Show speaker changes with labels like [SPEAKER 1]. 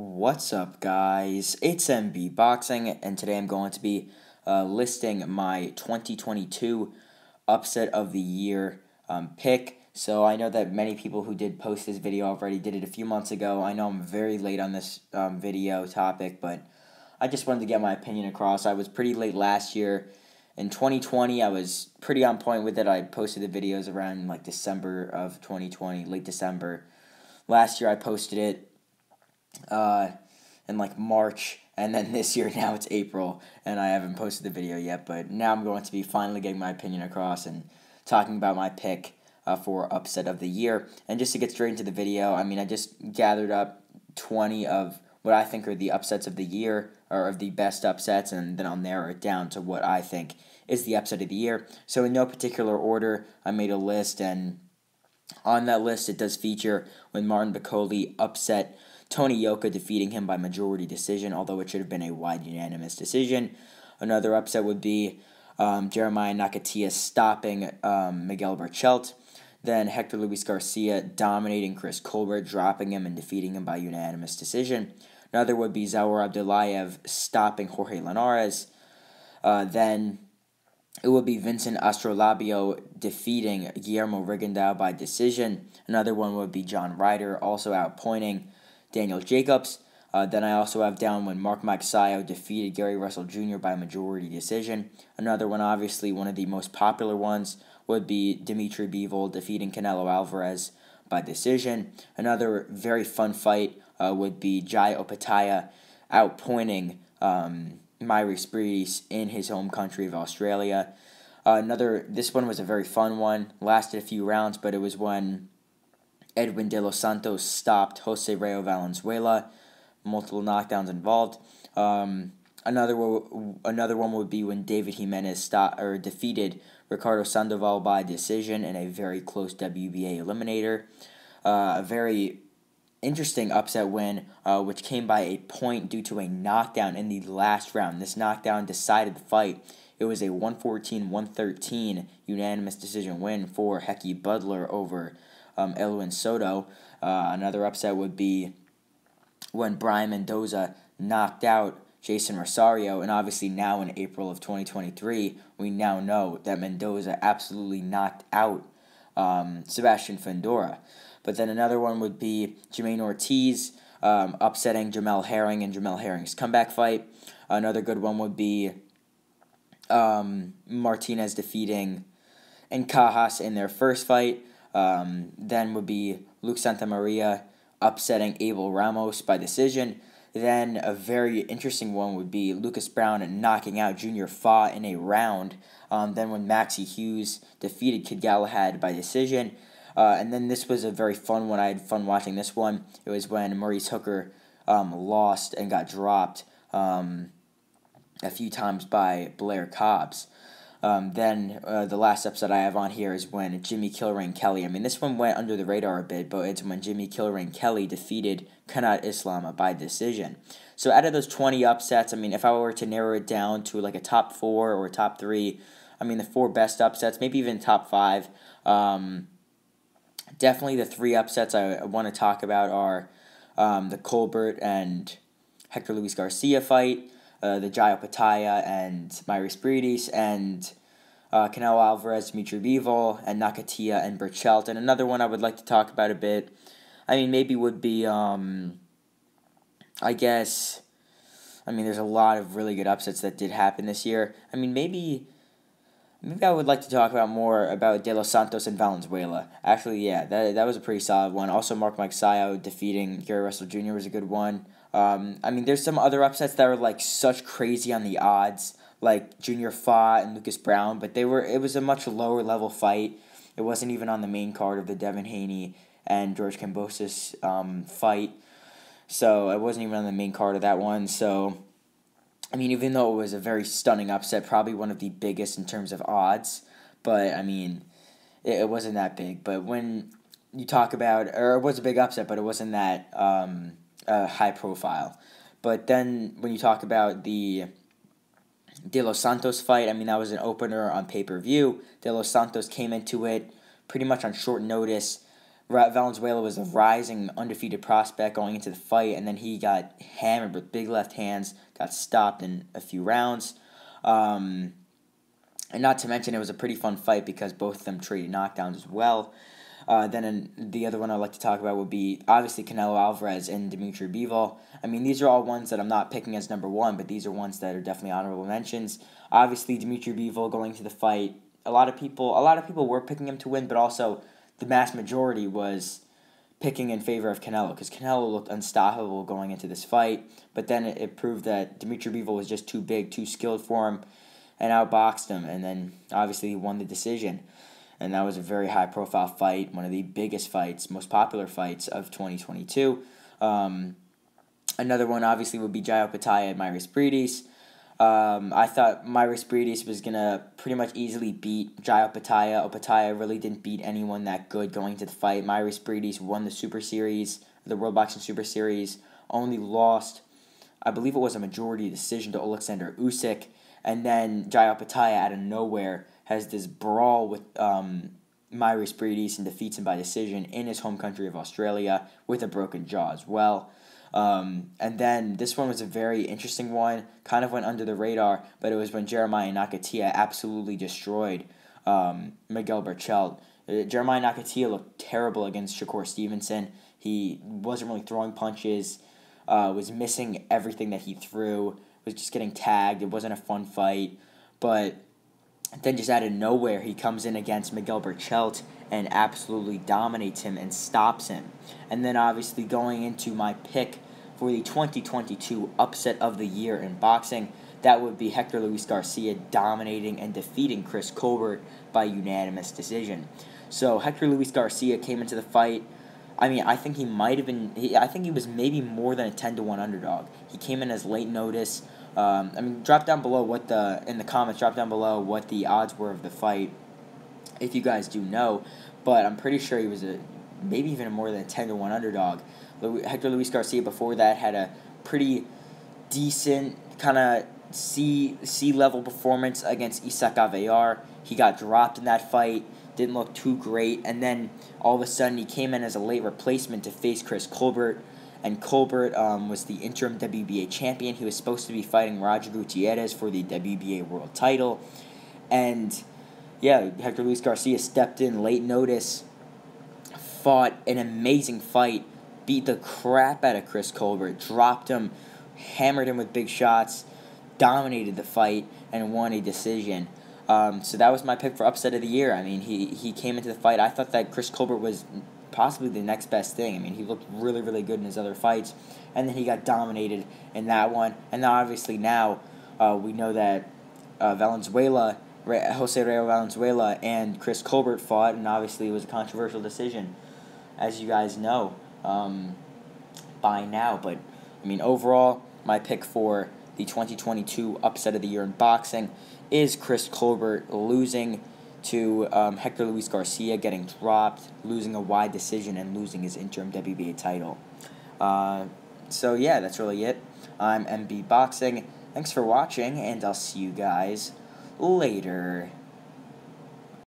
[SPEAKER 1] What's up, guys? It's MB Boxing, and today I'm going to be listing my 2022 upset of the year pick. So I know that many people who did post this video already did it a few months ago. I know I'm very late on this video topic, but I just wanted to get my opinion across. I was pretty late last year. In 2020, I was pretty on point with it. I posted the videos around like December of 2020, late December. Last year I posted it in like March, and then this year now it's April, and I haven't posted the video yet, but now I'm going to be finally getting my opinion across and talking about my pick for upset of the year. And just to get straight into the video, I just gathered up 20 of what I think are the upsets of the year, or of the best upsets, and then I'll narrow it down to what I think is the upset of the year. So in no particular order, I made a list, and on that list it does feature when Martin Bakole upset Tony Yoka, defeating him by majority decision, although it should have been a wide unanimous decision. Another upset would be Jeremiah Nakathila stopping Miguel Berchelt. Then Hector Luis Garcia dominating Chris Colbert, dropping him and defeating him by unanimous decision. Another would be Zaur Abdullayev stopping Jorge Linares. Then it would be Vincent Astrolabio defeating Guillermo Rigondeaux by decision. Another one would be John Ryder also outpointing Daniel Jacobs. Then I also have down when Mark Magsayo defeated Gary Russell Jr. by majority decision. Another one, obviously one of the most popular ones, would be Dimitri Bivol defeating Canelo Alvarez by decision. Another very fun fight would be Jai Opetaia outpointing Myris Briedis in his home country of Australia. This one was a very fun one, lasted a few rounds, but it was when Edwin De Los Santos stopped Jose Rayo Valenzuela, multiple knockdowns involved. Another one would be when David Jimenez defeated Ricardo Sandoval by decision in a very close WBA eliminator. A very interesting upset win, which came by a point due to a knockdown in the last round. This knockdown decided the fight. It was a 114-113 unanimous decision win for Hecky Butler over Elwin Soto. Another upset would be when Brian Mendoza knocked out Jason Rosario, and obviously now in April of 2023, we now know that Mendoza absolutely knocked out Sebastian Fundora. But then another one would be Jermaine Ortiz upsetting Jamel Herring in Jamel Herring's comeback fight. Another good one would be Martinez defeating Encajas in their first fight. Then would be Luke Santamaria upsetting Abel Ramos by decision. Then a very interesting one would be Lucas Brown knocking out Junior Fa in a round. Then when Maxie Hughes defeated Kid Galahad by decision. And then this was a very fun one. I had fun watching this one. It was when Maurice Hooker lost and got dropped a few times by Blair Cobbs. Then the last upset I have on here is when Jimmy Kilrain Kelly. This one went under the radar a bit, but it's when Jimmy Kilrain Kelly defeated Kanat Islam by decision. So out of those 20 upsets, if I were to narrow it down to like a top 4 or a top 3, the 4 best upsets, maybe even top 5. Definitely the 3 upsets I want to talk about are the Colbert and Hector Luis Garcia fight, the Jai Opetaia and Myris Briedis, and Canelo Alvarez, Dimitri Bivol, and Nakathila and Berchelt. And another one I would like to talk about a bit, maybe would be, there's a lot of really good upsets that did happen this year. Maybe I would like to talk about more about De Los Santos and Valenzuela. Actually, yeah, that was a pretty solid one. Also, Mark Magsayo defeating Gary Russell Jr. was a good one. There's some other upsets that are like such crazy on the odds, like Junior Fa and Lucas Brown, but it was a much lower level fight. It wasn't even on the main card of the Devin Haney and George Kambosos fight, so it wasn't even on the main card of that one. So even though it was a very stunning upset, probably one of the biggest in terms of odds, but it wasn't that big. But when you talk about, or it was a big upset, but it wasn't that high profile. But then when you talk about the De Los Santos fight, that was an opener on pay-per-view. De Los Santos came into it pretty much on short notice Valenzuela was a rising undefeated prospect going into the fight, and then he got hammered with big left hands, got stopped in a few rounds. And not to mention, it was a pretty fun fight because both of them traded knockdowns as well. The other one I'd like to talk about would be obviously Canelo Alvarez and Dimitri Bivol. I mean, these are all ones that I'm not picking as number one, but these are ones that are definitely honorable mentions. Obviously, Dimitri Bivol going to the fight. A lot of people were picking him to win, but also the mass majority was picking in favor of Canelo because Canelo looked unstoppable going into this fight. But then it proved that Dimitri Bivol was just too big, too skilled for him, and outboxed him. And then obviously he won the decision. And that was a very high-profile fight, one of the biggest fights, most popular fights of 2022. Another one, obviously, would be Jai Opetaia and Mairis Briedis. I thought Mairis Briedis was going to pretty much easily beat Jai Opetaia. Opetaia really didn't beat anyone that good going to the fight. Mairis Briedis won the Super Series, the World Boxing Super Series, only lost, I believe it was a majority decision to Alexander Usyk. And then Jai Opetaia, out of nowhere, has this brawl with Mairis Briedis and defeats him by decision in his home country of Australia with a broken jaw as well. And then this one was a very interesting one, kind of went under the radar, but it was when Jeremiah Nakathila absolutely destroyed Miguel Berchelt. Jeremiah Nakathila looked terrible against Shakur Stevenson. He wasn't really throwing punches, was missing everything that he threw, was just getting tagged. It wasn't a fun fight, but then just out of nowhere, he comes in against Miguel Berchelt and absolutely dominates him and stops him. And then obviously going into my pick for the 2022 upset of the year in boxing, that would be Hector Luis Garcia dominating and defeating Chris Colbert by unanimous decision. So Hector Luis Garcia came into the fight. I mean, I think he might have been. I think he was maybe more than a 10-1 underdog. He came in as late notice. Drop down below in the comments. Drop down below what the odds were of the fight, if you guys do know. But I'm pretty sure he was maybe even more than a 10-1 underdog. Hector Luis Garcia before that had a pretty decent kind of C-level performance against Isaac Avelar. He got dropped in that fight. Didn't look too great, and then all of a sudden he came in as a late replacement to face Chris Colbert. And Colbert was the interim WBA champion. He was supposed to be fighting Roger Gutierrez for the WBA world title. And, yeah, Hector Luis Garcia stepped in late notice, fought an amazing fight, beat the crap out of Chris Colbert, dropped him, hammered him with big shots, dominated the fight, and won a decision. So that was my pick for upset of the year. I mean, he came into the fight. I thought that Chris Colbert was possibly the next best thing. I mean, he looked really, really good in his other fights, and then he got dominated in that one. And then obviously now we know that Jose Rayo Valenzuela and Chris Colbert fought, and obviously it was a controversial decision, as you guys know by now. But, I mean, overall, my pick for the 2022 upset of the year in boxing is Chris Colbert losing to Hector Luis Garcia, getting dropped, losing a wide decision, and losing his interim WBA title. So, yeah, that's really it. I'm MB Boxing. Thanks for watching, and I'll see you guys later.